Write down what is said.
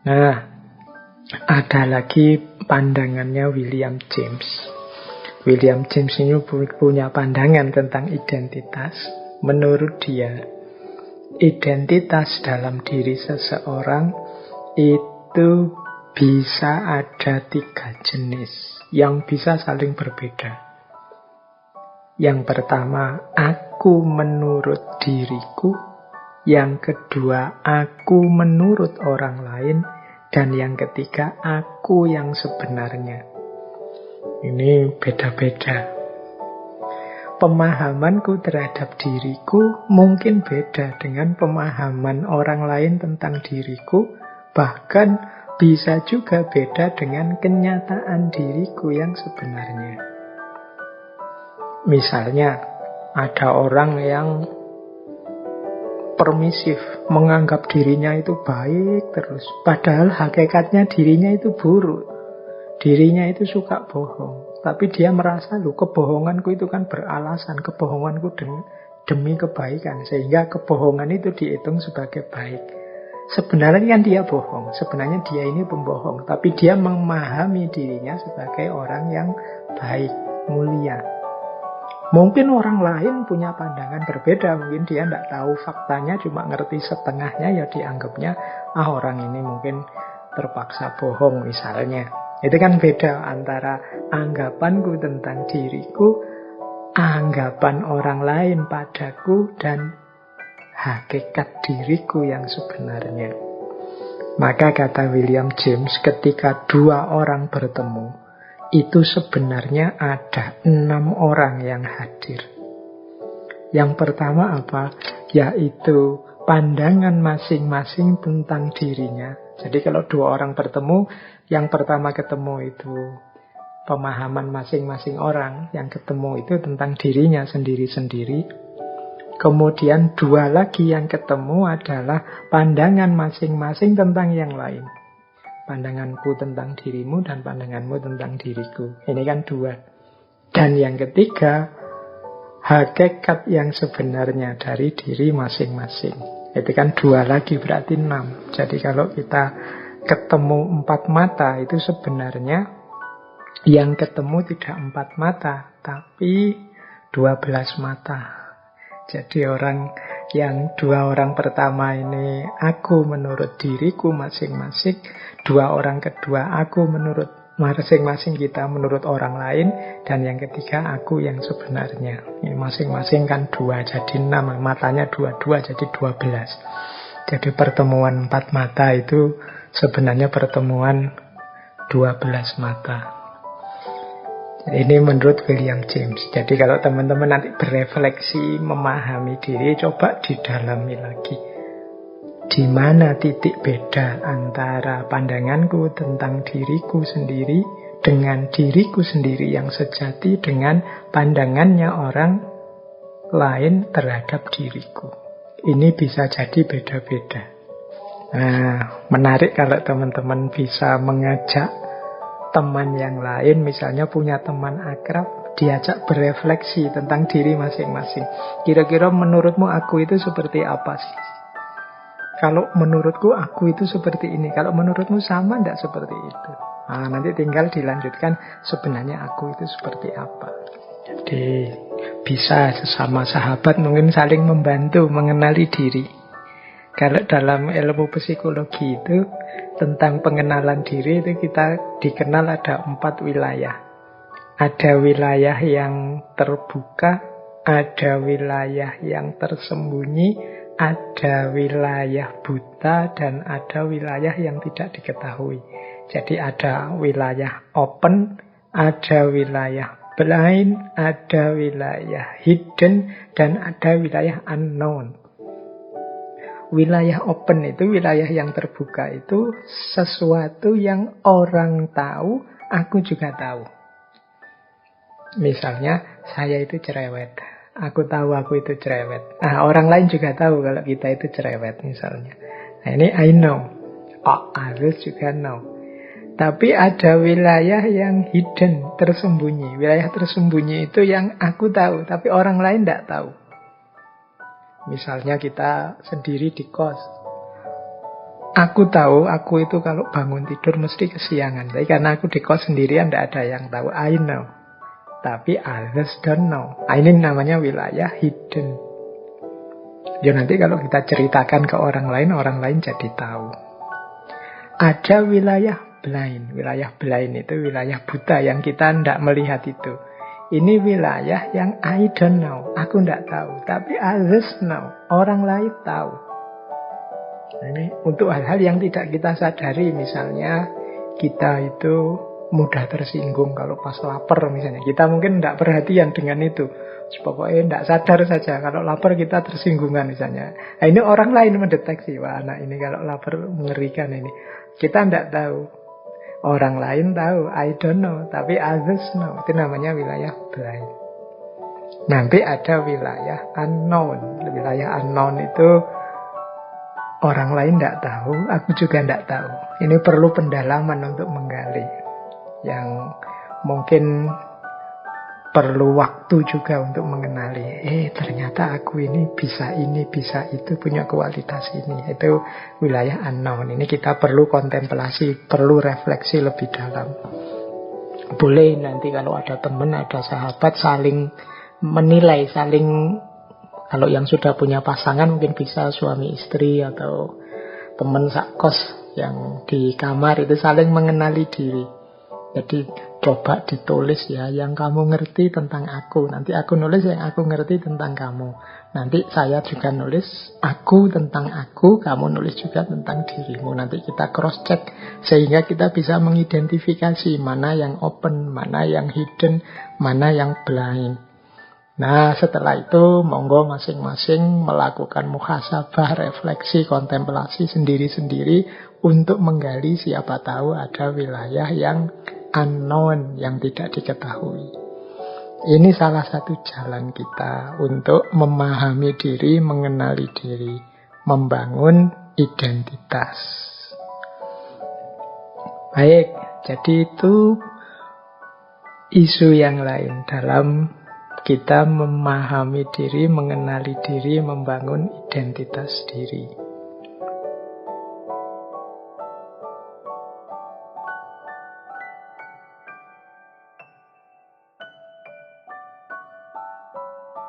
Nah, ada lagi pandangannya William James. William James ini punya pandangan tentang identitas. Menurut dia, identitas dalam diri seseorang itu bisa ada 3 jenis yang bisa saling berbeda. Yang pertama, aku menurut diriku. Yang kedua, aku menurut orang lain. Dan yang ketiga, aku yang sebenarnya. Ini beda-beda. Pemahamanku terhadap diriku mungkin beda dengan pemahaman orang lain tentang diriku. Bahkan bisa juga beda dengan kenyataan diriku yang sebenarnya. Misalnya, ada orang yang permisif, menganggap dirinya itu baik terus. Padahal hakikatnya dirinya itu buruk. Dirinya itu suka bohong. Tapi dia merasa, loh, kebohonganku itu kan beralasan. Kebohonganku demi kebaikan. Sehingga kebohongan itu dihitung sebagai baik. Sebenarnya kan dia bohong. Sebenarnya dia ini pembohong. Tapi dia memahami dirinya sebagai orang yang baik, mulia. Mungkin orang lain punya pandangan berbeda. Mungkin dia tidak tahu faktanya, cuma ngerti setengahnya, ya dianggapnya, orang ini mungkin terpaksa bohong misalnya. Itu kan beda antara anggapanku tentang diriku, anggapan orang lain padaku, dan hakikat diriku yang sebenarnya. Maka kata William James, ketika 2 orang bertemu, itu sebenarnya ada 6 orang yang hadir. Yang pertama apa? Yaitu pandangan masing-masing tentang dirinya. Jadi kalau 2 orang bertemu, yang pertama ketemu itu pemahaman masing-masing orang. Yang ketemu itu tentang dirinya sendiri-sendiri. Kemudian 2 lagi yang ketemu adalah pandangan masing-masing tentang yang lain. Pandanganku tentang dirimu dan pandanganmu tentang diriku. Ini kan 2. Dan yang ketiga, hakikat yang sebenarnya dari diri masing-masing. Itu kan 2 lagi, berarti 6. Jadi kalau kita ketemu 4 mata, itu sebenarnya yang ketemu tidak 4 mata, tapi 12 mata. Jadi yang 2 orang pertama ini aku menurut diriku masing-masing, 2 orang kedua aku menurut masing-masing kita menurut orang lain, dan yang ketiga aku yang sebenarnya. Ini masing-masing kan 2, jadi 6, matanya 2 jadi 12. Jadi pertemuan 4 mata itu sebenarnya pertemuan 12 mata. Ini menurut William James. Jadi kalau teman-teman nanti berefleksi, memahami diri, coba didalami lagi. Di mana titik beda antara pandanganku tentang diriku sendiri dengan diriku sendiri yang sejati dengan pandangannya orang lain terhadap diriku. Ini bisa jadi beda-beda. Nah, menarik kalau teman-teman bisa mengajak teman yang lain, misalnya punya teman akrab, diajak berefleksi tentang diri masing-masing. Kira-kira menurutmu aku itu seperti apa sih? Kalau menurutku aku itu seperti ini. Kalau menurutmu sama enggak seperti itu? Nah, nanti tinggal dilanjutkan sebenarnya aku itu seperti apa. Jadi bisa sesama sahabat mungkin saling membantu mengenali diri. Kalau dalam ilmu psikologi itu tentang pengenalan diri itu kita dikenal ada 4 wilayah. Ada wilayah yang terbuka, ada wilayah yang tersembunyi, ada wilayah buta, dan ada wilayah yang tidak diketahui. Jadi ada wilayah open, ada wilayah blind, ada wilayah hidden, dan ada wilayah unknown. Wilayah open itu, wilayah yang terbuka itu sesuatu yang orang tahu, aku juga tahu. Misalnya, saya itu cerewet. Aku tahu aku itu cerewet. Nah, orang lain juga tahu kalau kita itu cerewet misalnya. Nah, ini I know. Oh, others juga know. Tapi ada wilayah yang hidden, tersembunyi. Wilayah tersembunyi itu yang aku tahu, tapi orang lain tidak tahu. Misalnya kita sendiri di kos. Aku tahu, aku itu kalau bangun tidur mesti kesiangan. Tapi karena aku di kos sendirian, tidak ada yang tahu. I know. Tapi others don't know. Ini namanya wilayah hidden. Ya nanti kalau kita ceritakan ke orang lain jadi tahu. Ada wilayah blind. Wilayah blind itu wilayah buta yang kita tidak melihat itu. Ini wilayah yang I don't know. Aku tidak tahu. Tapi others know. Orang lain tahu. Ini untuk hal-hal yang tidak kita sadari. Misalnya kita itu mudah tersinggung kalau pas lapar misalnya. Kita mungkin tidak perhatian dengan itu. Pokoknya tidak sadar saja. Kalau lapar kita tersinggungan misalnya. Nah, ini orang lain mendeteksi. Wah, anak ini kalau lapar mengerikan ini. Kita tidak tahu. Orang lain tahu. I don't know. Tapi others know. Itu namanya wilayah blind. Nanti ada wilayah unknown. Wilayah unknown itu orang lain tidak tahu. Aku juga tidak tahu. Ini perlu pendalaman untuk menggali. Yang mungkin perlu waktu juga untuk mengenali. Ternyata aku ini, bisa itu, punya kualitas ini. Itu wilayah unknown. Ini kita perlu kontemplasi, perlu refleksi lebih dalam. Boleh nanti kalau ada teman, ada sahabat saling menilai, kalau yang sudah punya pasangan mungkin bisa suami istri atau teman sakos yang di kamar itu saling mengenali diri. Jadi coba ditulis ya yang kamu ngerti tentang aku. Nanti aku nulis yang aku ngerti tentang kamu. Nanti saya juga nulis aku tentang aku, kamu nulis juga tentang dirimu. Nanti kita cross check sehingga kita bisa mengidentifikasi mana yang open, mana yang hidden, mana yang blind. Nah setelah itu monggo masing-masing melakukan muhasabah, refleksi, kontemplasi sendiri-sendiri untuk menggali siapa tahu ada wilayah yang unknown, yang tidak diketahui. Ini salah satu jalan kita untuk memahami diri, mengenali diri, membangun identitas. Baik, jadi itu isu yang lain dalam kita memahami diri, mengenali diri, membangun identitas diri.